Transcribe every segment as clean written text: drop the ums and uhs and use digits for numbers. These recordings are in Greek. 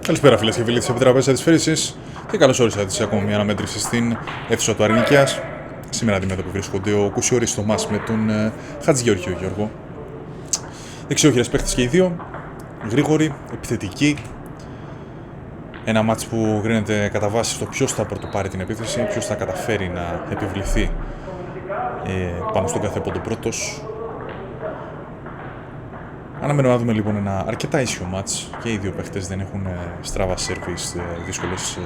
Καλησπέρα φίλες και φίλοι της Επιτραπέζης Αντισφαίρησης και καλώς όρισατε σε ακόμη μια αναμέτρηση στην αίθουσα του Αρηνικίας. Σήμερα αντιμέτωποι βρίσκονται ο Κουσιώρης στο ΜΑΣ με τον Χατζηγεωργίου Γιώργο. Δεξιόχειρες παίχτες και οι δύο, γρήγοροι, επιθετικοί. Ένα μάτς που γρίνεται κατά βάση στο ποιος θα πρωτοπάρει την επίθεση, ποιος θα καταφέρει να επιβληθεί πάνω στον κάθε πόντο πρώτος. Αναμένουμε να δούμε λοιπόν ένα αρκετά ίσιο μάτς και οι δύο παίχτες δεν έχουν στραβά σερβις, δύσκολες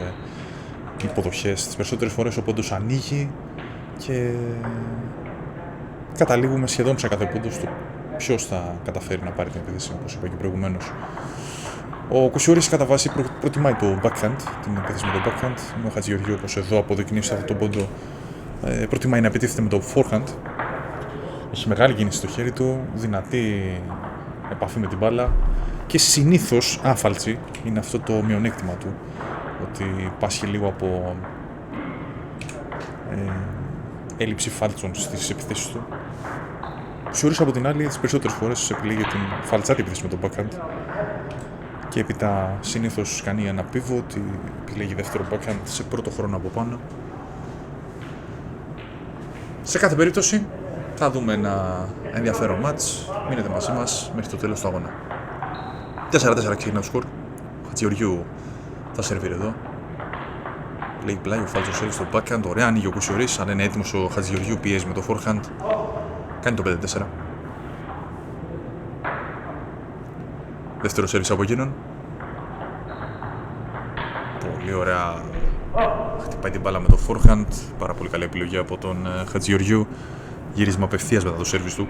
υποδοχές. Τις περισσότερες φορές ο πόντος ανοίγει και καταλήγουμε σχεδόν σε κάθε πόντο στο ποιος θα καταφέρει να πάρει την επίθεση, όπως είπα και προηγουμένως. Ο Κουσιώρης κατά βάση προτιμάει το backhand, την επίθεση με το backhand, ενώ ο Χατζηγεωργίου, όπως εδώ αποδεικνύει σε αυτό το πόντο, προτιμάει να επιτίθεται με το forehand. Έχει μεγάλη κίνηση στο χέρι του, δυνατή επαφή με την μπάλα και συνήθως άφαλτσι, είναι αυτό το μειονέκτημα του, ότι πάσχει λίγο από έλλειψη φάλτσων στις επιθέσεις του. Ο Κουσιώρης από την άλλη τις περισσότερες φορές επιλέγει την φαλτσάτη επίθεση με το backhand και έπειτα συνήθως κάνει ένα pivot, επιλέγει δεύτερο backhand σε πρώτο χρόνο από πάνω. Σε κάθε περίπτωση θα δούμε ένα ενδιαφέρον μάτς. Μείνετε μαζί μας μέχρι το τέλος του αγώνα. 4-4 ξεκινά το σκορ. Ο Χατζηγεωργίου θα σερβίρει εδώ. Λέει πλάι ο Φάλτσος σερβίρει στο backhand. Ωραία, ανοίγει ο Κουσιώρης. Αν είναι έτοιμος ο Χατζηγεωργίου πιέζει με το forehand. Κάνει το 5-4. Δεύτερο σερβίς από εκείνον. Πολύ ωραία. Χτυπάει την μπάλα με το forehand. Πάρα πολύ καλή επιλογή από τον Χατζηγεωργίου. Γύρισμα απευθείας μετά το σέρβις του.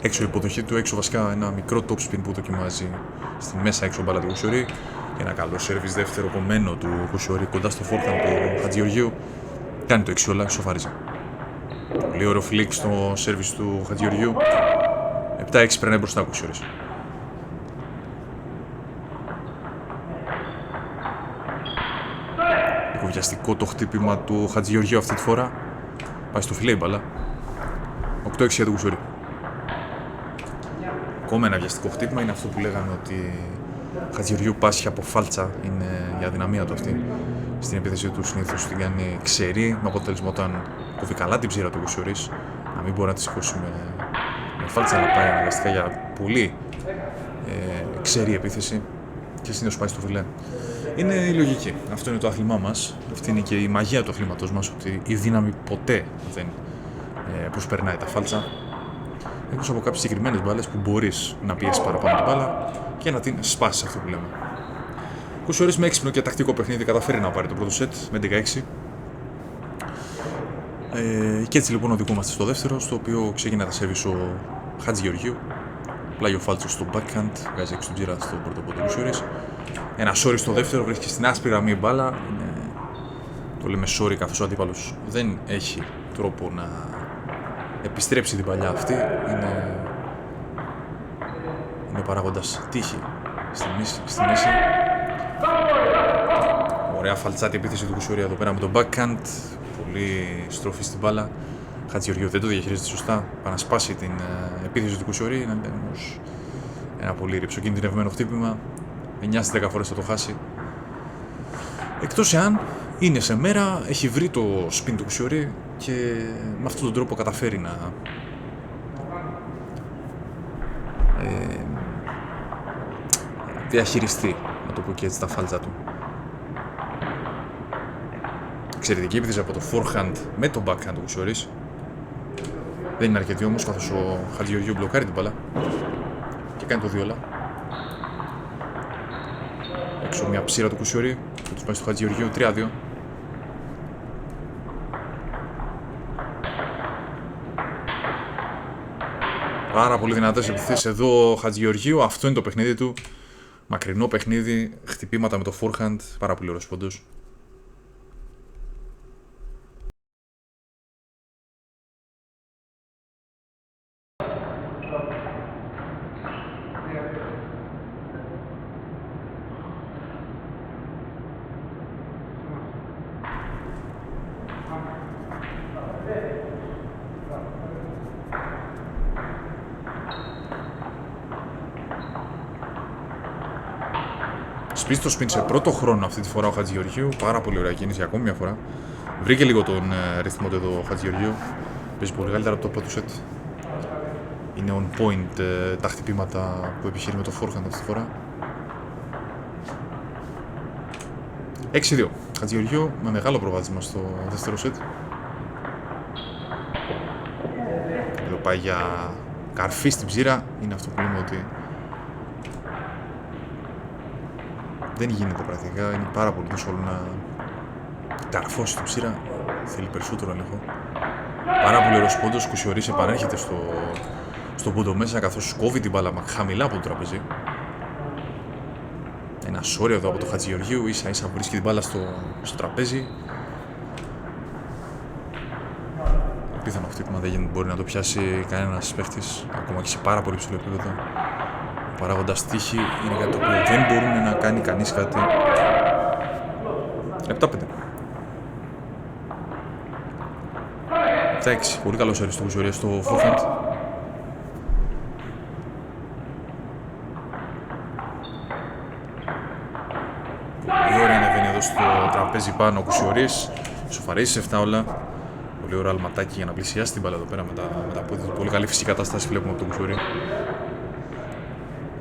Έξω η υποδοχή του, έξω βασικά ένα μικρό top spin που δοκιμάζει στη μέσα έξω μπάλα του Κουσιώρη. Και ένα καλό σέρβις δεύτερο κομμένο του Κουσιώρη κοντά στο forehand του Χατζηγεωργίου. Κάνει το 6 όλα, ισοφαρίζει. Πολύ ωραίο φλικ στο σέρβις του Χατζηγεωργίου. 7-6 περνάει μπροστά ο Κουσιώρης. Βιαστικό το χτύπημα του Χατζηγεωργίου αυτή τη φορά. Πάει στο φιλέ η μπάλα. 8-6 για τον Κουσιώρη. Ακόμα ένα βιαστικό χτύπημα, είναι αυτό που λέγαμε ότι ο Χατζηγεωργίου πάσχει από φάλτσα. Είναι η αδυναμία του αυτή. Στην επίθεση του συνήθως την κάνει ξερή, με αποτέλεσμα όταν κόβει καλά την ψήρα του Κουσιώρης να μην μπορεί να τη σηκώσει με φάλτσα, να πάει αναγκαστικά για πολύ ξερή επίθεση και συνήθως πάει στο φιλέ. Είναι η λογική. Αυτό είναι το άθλημά μας. Αυτή είναι και η μαγεία του αθλήματος μας, ότι η δύναμη ποτέ δεν προσπερνάει τα φάλτσα. Εκτός από κάποιες συγκεκριμένες μπάλες που μπορείς να πιέσεις παραπάνω την μπάλα και να την σπάσεις, αυτό που λέμε. Ο Κουσιώρης με έξυπνο και τακτικό παιχνίδι καταφέρει να πάρει το πρώτο σετ με 16. Και έτσι λοιπόν οδηγούμαστε στο δεύτερο, στο οποίο ξεκινά τα σερβις ο Χατζηγεωργίου. Πλάγιο φάλτσο στο backhand, βγάζει έξω την ψήρα στο πρώτο πόντο Κουσιώρης. Ένα sorry στο δεύτερο, βρίσκει στην άσπρη γραμμή μπάλα. Το λέμε sorry καθώς ο αντίπαλος δεν έχει τρόπο να επιστρέψει την παλιά αυτή. Είναι ο παράγοντας τύχη στη μέση. Ωραία φαλτσάτη επίθεση του Κουσιώρη εδώ πέρα με το backhand. Πολύ στροφή στην μπάλα. Χατζηγεωργίου δεν το διαχειρίζεται σωστά. Πάει να σπάσει την επίθεση του Κουσιώρη. Είναι ένα πολύ ρυψοκινδυνευμένο χτύπημα. 9 στις 10 φορές θα το χάσει. Εκτός εάν είναι σε μέρα, έχει βρει το spin του Κουσιώρη και με αυτόν τον τρόπο καταφέρει να διαχειριστεί, να το πω και έτσι, τα φάλτσα του. Εξαιρετική επίθεση από το forehand με το backhand του Κουσιώρης. Δεν είναι αρκετή όμως, καθώς ο Χατζηγεωργίου μπλοκάρει την μπάλα και κάνει το 2 όλα. Έξω μια ψήρα του Κουσιώρη που τους πάει στο Χατζηγεωργίου, 3-2. Πάρα πολύ δυνατές επιθέσεις εδώ ο Χατζηγεωργίου. Αυτό είναι το παιχνίδι του. Μακρινό παιχνίδι, χτυπήματα με το forehand, πάρα πολύ ωραίος πόντος. Σπίσει το σπιν σε πρώτο χρόνο αυτή τη φορά ο Χατζηγεωργίου. Πάρα πολύ ωραία κίνηση ακόμη μια φορά. Βρήκε λίγο τον ρυθμό του εδώ ο Χατζηγεωργίου. Παίζει πολύ καλύτερα από το πρώτο σετ. Είναι on point τα χτυπήματα που επιχειρεί με το forehand αυτή τη φορά. 6-2. Χατζηγεωργίου με μεγάλο προβάδισμα στο δεύτερο σετ. Εδώ πάει για καρφί στην ψήρα. Είναι αυτό που λέμε ότι δεν γίνεται πρακτικά. Είναι πάρα πολύ δύσκολο να καρφώσει την ψήρα. Θέλει περισσότερο έλεγχο. Πάρα πολύ ωραίος πόντος. Κουσιωρίς επανέρχεται στο πόντο μέσα καθώς κόβει την μπάλα χαμηλά από το τραπέζι. Ένα σώριο εδώ από το Χατζηγεωργίου. Ίσα ίσα βρίσκει την μπάλα στο τραπέζι. Πιθανό χτύπημα δεν γίνεται, μπορεί να το πιάσει κανένας παίχτης, ακόμα και σε πάρα πολύ ψηλό επίπεδο. Ο παράγοντας τύχη είναι κάτι το οποίο δεν μπορούν να κάνει κανείς κάτι. 7-5. 7-6. Πολύ καλό σέρβις του Κουσιωρία στο forehand. Πολύ ωραία ανεβαίνει εδώ στο τραπέζι πάνω ο Κουσιωρίς. Σοφαρίζει σε 7 όλα. Πολύ ωραίο αλματάκι για να πλησιάσει την μπάλα εδώ πέρα με τα πόδια του. Πολύ καλή φυσική κατάσταση βλέπουμε από τον Κουσιωρί.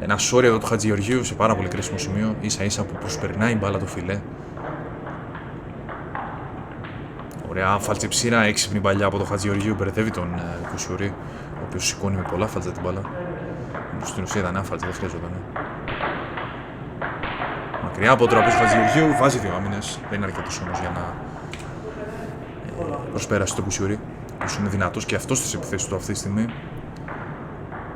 Ένα σόρι εδώ του Χατζηγεωργίου σε πάρα πολύ κρίσιμο σημείο. Ίσα ίσα που προσπερνάει η μπάλα το φιλέ. Ωραία φάλτσε ψήρα, έξυπνη παλιά από τον Χατζηγεωργίου. Μπερδεύει τον Κουσιωρί, ο οποίος σηκώνει με πολλά φάλτσα την μπάλα. Στην ουσία ήταν άφαλτσα, δεν χρειαζόταν. Μακριά από το τραπέζι του Χατζηγεωργίου, βάζει δύο άμυνες. Δεν είναι αρκετός όμως για να προσπέρασε τον Κουσιωρί, που είναι δυνατός και αυτός στις επιθέσεις του αυτή τη στιγμή.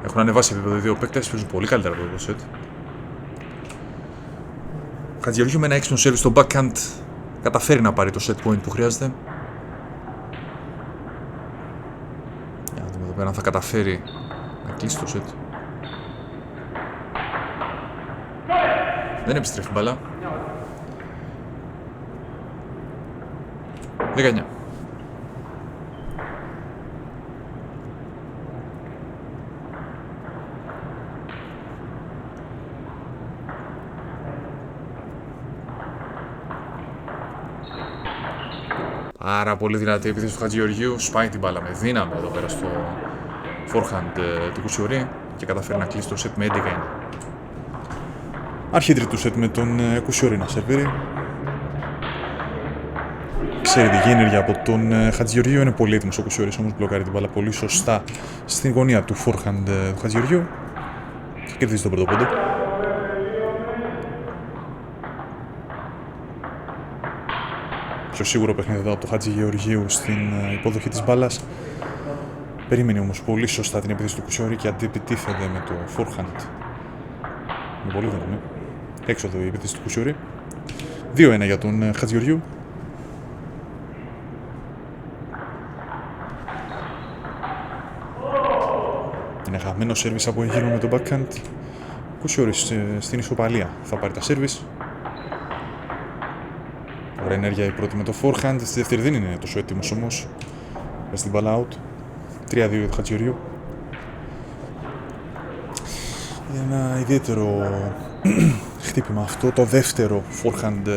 Έχουν ανεβάσει επίπεδο οι δύο παίκτες, παίζουν πολύ καλύτερα από το σετ. Χατζηγεωργίου με ένα έξυπνο σερβις στο backhand καταφέρει να πάρει το set point που χρειάζεται. Για να δούμε εδώ πέρα αν θα καταφέρει να κλείσει το set. Δεν επιστρέφει μπάλα. 19. Πάρα πολύ δυνατή επίθεση του Χατζηγεωργίου. Σπάει την μπάλα με δύναμη εδώ πέρα στο forehand του Κουσιωρί και καταφέρει να κλείσει το set με 11-1. Αρχή τρίτου set με τον Κουσιωρί να σερβίρει. Εξαιρετική ενέργεια από τον Χατζηγεωργίου. Είναι πολύ έτοιμος ο Κουσιωρής, όμως μπλοκάρει την μπάλα πολύ σωστά στην γωνία του forehand του Χατζηγεωργίου και κερδίζει τον πρώτο πόντο. Πιο σίγουρο παιχνίδι εδώ από το Χατζηγεωργίου στην υποδοχή της μπάλας. Περίμενε όμως πολύ σωστά την επίθεση του Κουσιωρί και αντιεπιτίθεται με το forehand. Είναι πολύ δυνατή. Έξοδο η επίθεση του Κουσιωρί. 2-1 για τον Χατζηγεωργίου. Είναι χαμένο σέρβις από εγγύρω με το backhand. Κουσιωρής στην ισοπαλία θα πάρει τα σέρβις. Ωραία ενέργεια η πρώτη με το forehand. Στη δεύτερη δεν είναι τόσο έτοιμος όμως. Βάζει την μπάλα out. 3-2 για το Χατζηγεωργίου. Ένα ιδιαίτερο χτύπημα αυτό. Το δεύτερο forehand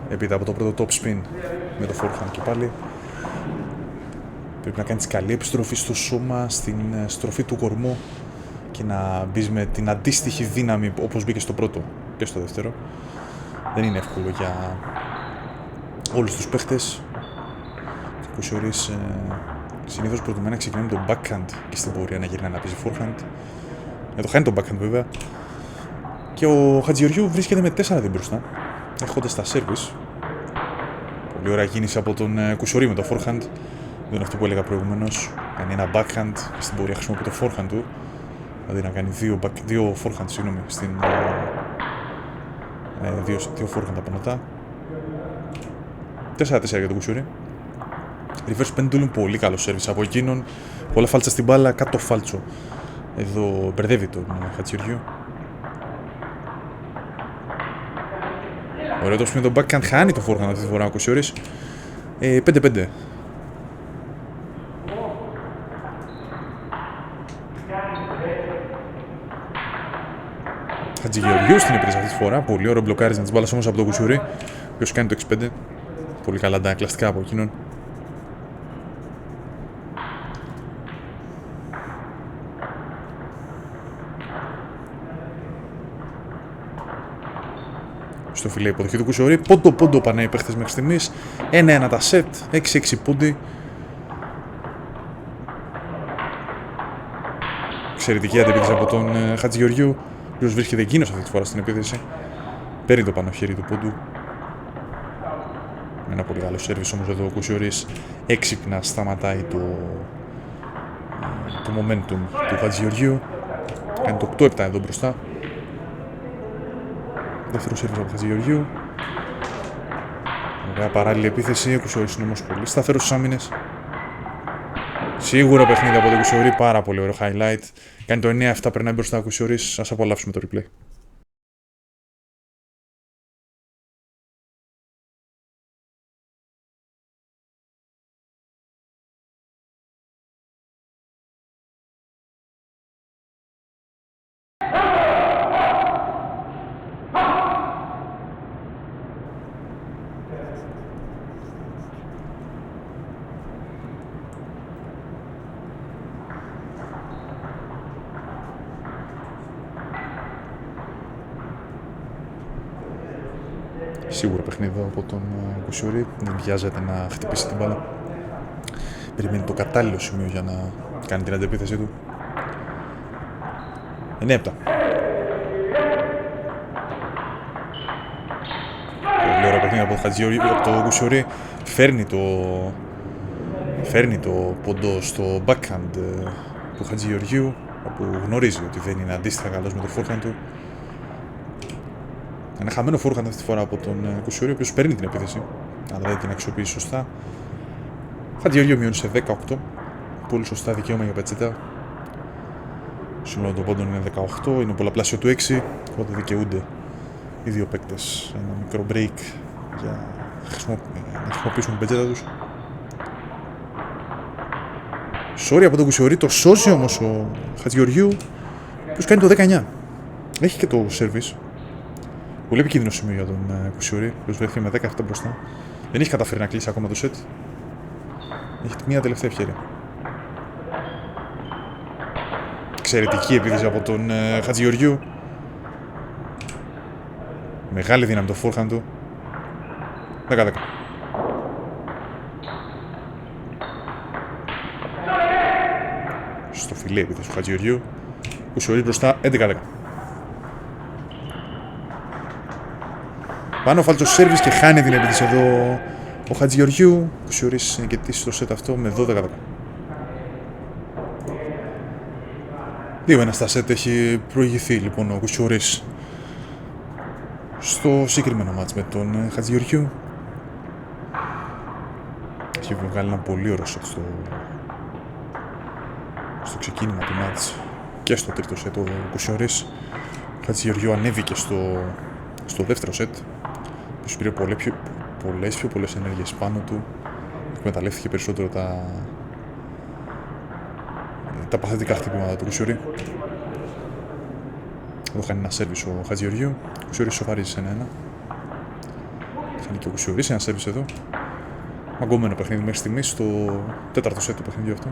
έπειτα από το πρώτο top spin με το forehand και πάλι. Πρέπει να κάνεις καλή επιστροφή στο σώμα, στην στροφή του κορμού και να μπεις με την αντίστοιχη δύναμη όπως μπήκε στο πρώτο και στο δεύτερο. Δεν είναι εύκολο για όλους τους παίχτες. Ο Κουσιωρής συνήθως προτιμάει να ξεκινάει με τον backhand και στην πορεία να γυρνάει να παίζει forehand. Το χάνει τον backhand βέβαια. Και ο Χατζηγεωργίου βρίσκεται με 4-2 μπροστά, έχοντας τα service. Πολύ ωραία κίνηση από τον Κουσιωρί με το forehand. Δεν είναι αυτό που έλεγα προηγουμένως. Κάνει ένα backhand και στην πορεία χρησιμοποιεί το forehand του. Δηλαδή να κάνει δύο forehand, συγγνώμη, δύο forehand απανωτά. 4-4 για τον Κουσιωρί. Reverse pendulum, πολύ καλό service από εκείνον. Πολλά φάλτσα στην μπάλα, κάτω φάλτσο. Εδώ μπερδεύει τον Χατζηγεωργίου. Ωραίο το με τον backhand, χάνει το forehand αυτή τη φορά ο Κουσιωρής. 5-5. Χατζηγεωργιού στην επίθεση αυτή τη φορά. Πολύ ωραίο μπλοκάρισμα τη μπάλα όμως από τον Κουσιουρί, ο οποίος κάνει το 6-5. Πολύ καλά τα κλαστικά από εκείνον. Στο φιλέ υποδοχή του Κουσιουρί. Πόντο πάνε οι παίχτες μέχρι στιγμής. 1-1 τα σετ. 6-6 πόντι. Εξαιρετική αντεπίθεση από τον Χατζηγεωργιού, ο οποίος βρίσκεται εκείνος αυτή τη φορά στην επίθεση. Παίρνει το πάνω χέρι του πόντου. Με ένα πολύ καλό σέρβις όμως εδώ ο Κουσιουρής έξυπνα σταματάει το momentum του Χατζηγεωργιού. Κάνει το 8-7 εδώ μπροστά. Δεύτερο σέρβις από Χατζηγεωργιού. Ωραία παράλληλη επίθεση. Ο Κουσιουρής είναι όμως πολύ σταθερός στις άμυνες. Σίγουρο παιχνίδι από τον Κουσιουρί. Πάρα πολύ ωραίο highlight. Κάνει το 9-7, περνάει μπροστά ο Κουσιουρής. Ας απολαύσουμε το replay. Σίγουρα παιχνίδι από τον Κουσιουρί. Δεν βιάζεται να χτυπήσει την μπάλα. Περιμένει το κατάλληλο σημείο για να κάνει την αντεπίθεσή του. 9-7. Πολύ ωραίο παιχνίδι από τον Κουσιουρί. Φέρνει το πόντο στο backhand του Χατζηγεωργιού, που γνωρίζει ότι δεν είναι αντίστοιχα καλός με το forehand του. Ένα χαμένο forehand αυτή τη φορά από τον Κουσιουρί, ο οποίος παίρνει την επίθεση, αλλά δεν την αξιοποιεί σωστά. Χατζηγεωργιού μειώνει σε 18. Πολύ σωστά, δικαίωμα για πετσέτα. Σύνολο των πόντων είναι 18, είναι πολλαπλάσιο του 6, οπότε δικαιούνται οι δύο παίκτες ένα μικρό break για να χρησιμοποιήσουν την πετσέτα τους. Sorry από τον Κουσιουρί, το σώζει όμως ο Χατζηγεωργιού, ο οποίος κάνει το 19. Έχει και το service. Πολύ επικίνδυνο σημείο για τον Κουσιουρί, ο οποίος βρέθηκε με 17 μπροστά. Δεν έχει καταφέρει να κλείσει ακόμα το set. Έχει μια τελευταία ευκαιρία. Εξαιρετική επίθεση από τον Χατζηγεωργιού. Μεγάλη δύναμη το forehand του. 10-10. Στο φιλέ επίθεση του Χατζηγεωργιού. Κουσιουρί μπροστά 11-10. Πάνω φάλτσο σέρβις και χάνει την επίθεση εδώ ο Χατζηγεωργιού. Ο Κουσιουρής νικητής στο σετ αυτό με 12-10. 2-1 στα σετ έχει προηγηθεί λοιπόν ο Κουσιουρής στο συγκεκριμένο μάτς με τον Χατζηγεωργιού. Έχει βγάλει ένα πολύ ωραίο σετ στο ξεκίνημα του μάτς και στο τρίτο σετ ο Κουσιουρής. Ο Χατζηγεωργιού ανέβηκε στο δεύτερο σετ, που πήρε πιο πολλές ενέργειες πάνω του, εκμεταλλεύτηκε περισσότερο τα παθητικά χτυπήματα του Κουσιουρί. Εδώ κάνει ένα σέρβις ο Χατζηγεωργιού. Ο Κουσιουρής σοφαρίζει σε 1-1. Κάνει και ο Κουσιουρής ένα σέρβις εδώ. Μαγκωμένο παιχνίδι μέχρι στιγμής, στο τέταρτο σετ του παιχνιδιού αυτό.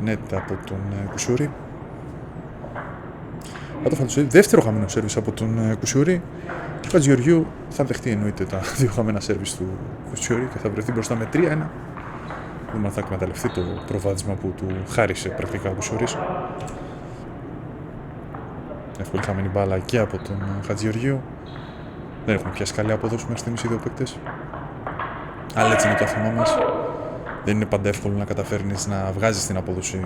Νέτα από τον Κουσιουρί. Δεύτερο χαμένο σέρβις από τον Κουσιουρί. Ο Χατζηγεωργιού θα δεχτεί εννοείται τα δύο χαμένα σέρβις του Κουσιουρί και θα βρεθεί μπροστά με 3-1. Δεν θα εκμεταλλευτεί το προβάδισμα που του χάρισε πρακτικά ο Κουσιουρής. Έχει πολύ χαμένη μπάλα και από τον Χατζηγεωργιού. Δεν έχουν πιάσει καλή απόδοση μέχρι στιγμής οι δύο παίκτες. Αλλά έτσι είναι το άθλημά μας. Δεν είναι πάντα εύκολο να καταφέρνεις να βγάζεις την απόδοση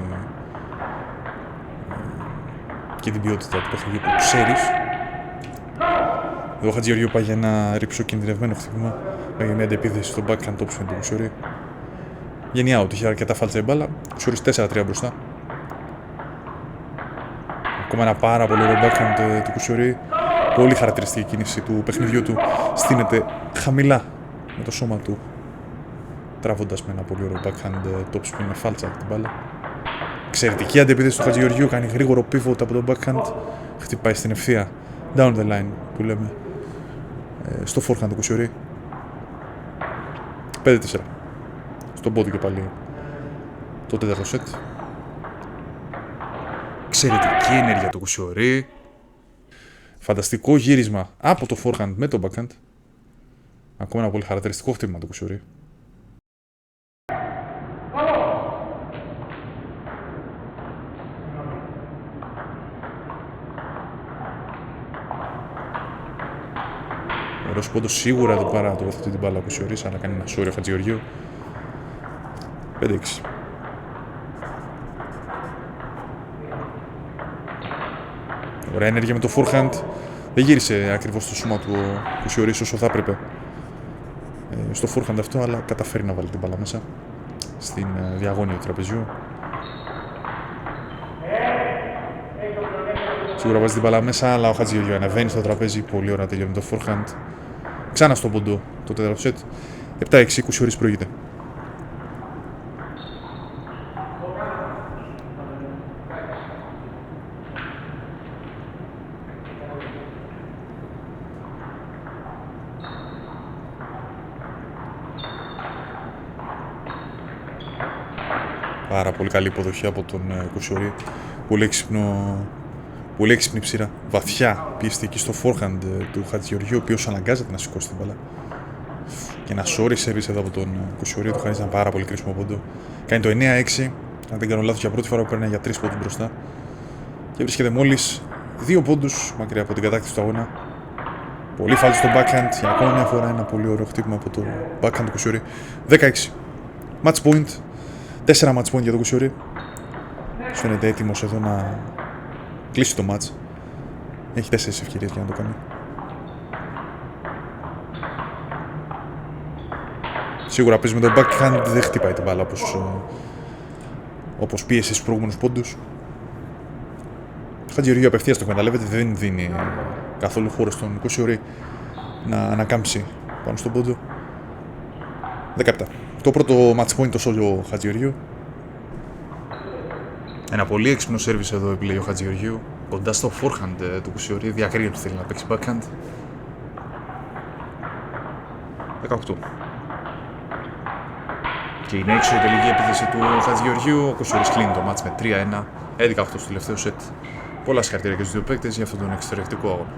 και την ποιότητα του παιχνιδιού που ξέρεις. Εδώ ο Χατζηγεωργιού πάει για ένα ρυψοκινδυνευμένο χτύπημα. Πάει για μια αντεπίθεση στο backhand option του Κουσιουρί. Βγαίνει out, είχε αρκετά φάλτσα η μπάλα. Κουσιουρής 4-3 μπροστά. Ακόμα ένα πάρα πολύ ωραίο backhand του Κουσιουρί. Πολύ χαρακτηριστική κίνηση του παιχνιδιού του. Στείνεται χαμηλά με το σώμα του, τραβώντας με ένα πολύ ωραίο backhand top spin με φάλτσα την μπάλα. Εξαιρετική αντεπίθεση του Χατζηγεωργιού. Κάνει γρήγορο pivot από το backhand Χτυπάει στην ευθεία. Down the line που λέμε. Στο forehand του Κουσιουρί. 5-4. Στον πόδι και πάλι το τέταρτο σετ. Εξαιρετική ενέργεια του Κουσιουρί. Φανταστικό γύρισμα από το forehand με το backhand. Ακόμα ένα πολύ χαρακτηριστικό χτύπημα του Κουσιουρί. Ωραίος πόντος, σίγουρα εδώ πέρα το βοηθάει την μπάλα ο Κουσιουρί, αλλά κάνει ένα σόριο Χατζηγεωργίου. 5-6. Ωραία ενέργεια με το forehand. Δεν γύρισε ακριβώς το σώμα του ο Κουσιουρί όσο θα έπρεπε στο forehand αυτό, αλλά καταφέρει να βάλει την μπάλα μέσα στην διαγώνια του τραπεζιού. Σίγουρα βάζει την μπάλα μέσα, αλλά ο Χατζηγεωργίου ανεβαίνει στο τραπέζι. Πολύ ωραία τελειώνει το forehand. Ξανά στον πόντο το τέταρτο σετ. 7-6, Κουσιουρί προηγείται. Πάρα πολύ καλή υποδοχή από τον Κουσιουρί. Πολύ έξυπνη ψήρα. Βαθιά πιεστική στο forehand του Χατζηγεωργίου, ο οποίος αναγκάζεται να σηκώσει την μπάλα. Και ένα sorry service εδώ από τον Κουσιουρί του χάνει ένα πάρα πολύ κρίσιμο πόντο. Κάνει το 9-6. Αν δεν κάνω λάθος, για πρώτη φορά που παίρνει για 3 πόντους μπροστά. Και βρίσκεται μόλις 2 πόντους μακριά από την κατάκτηση του αγώνα. Πολύ φάλτο στο backhand. Για ακόμα μια φορά ένα πολύ ωραίο χτύπημα από το backhand του Κουσιουρί. 16. Match point. 4 match point για τον Κουσιουρί. Φαίνεται έτοιμος εδώ να κλείσει το match. Έχει 4 ευκαιρίες για να το κάνει. Σίγουρα παίζει με το backhand, δεν χτυπάει την μπάλα όπως πίεσε στους προηγούμενους πόντους. Ο Χατζηγεωργίου απευθείας το εκμεταλλεύεται, δεν δίνει καθόλου χώρο στον Κουσιουρί να ανακάμψει πάνω στον πόντο. 17. Το πρώτο match point το σώζει ο Χατζηγεωργίου. Ένα πολύ έξυπνο service εδώ επιλέγει ο Χατζηγεωργίου. Κοντά στο forehand του Κουσιουρί, διακρίνει ότι θέλει να παίξει backhand. 18. Και είναι έξω η τελική επίθεση του Χατζηγεωργίου. Ο Κουσιουρί κλείνει το match με 3-1. 11-8 στο τελευταίο set. Πολλά συγχαρητήρια και στους δύο παίκτες για αυτόν τον εξαιρετικό αγώνα.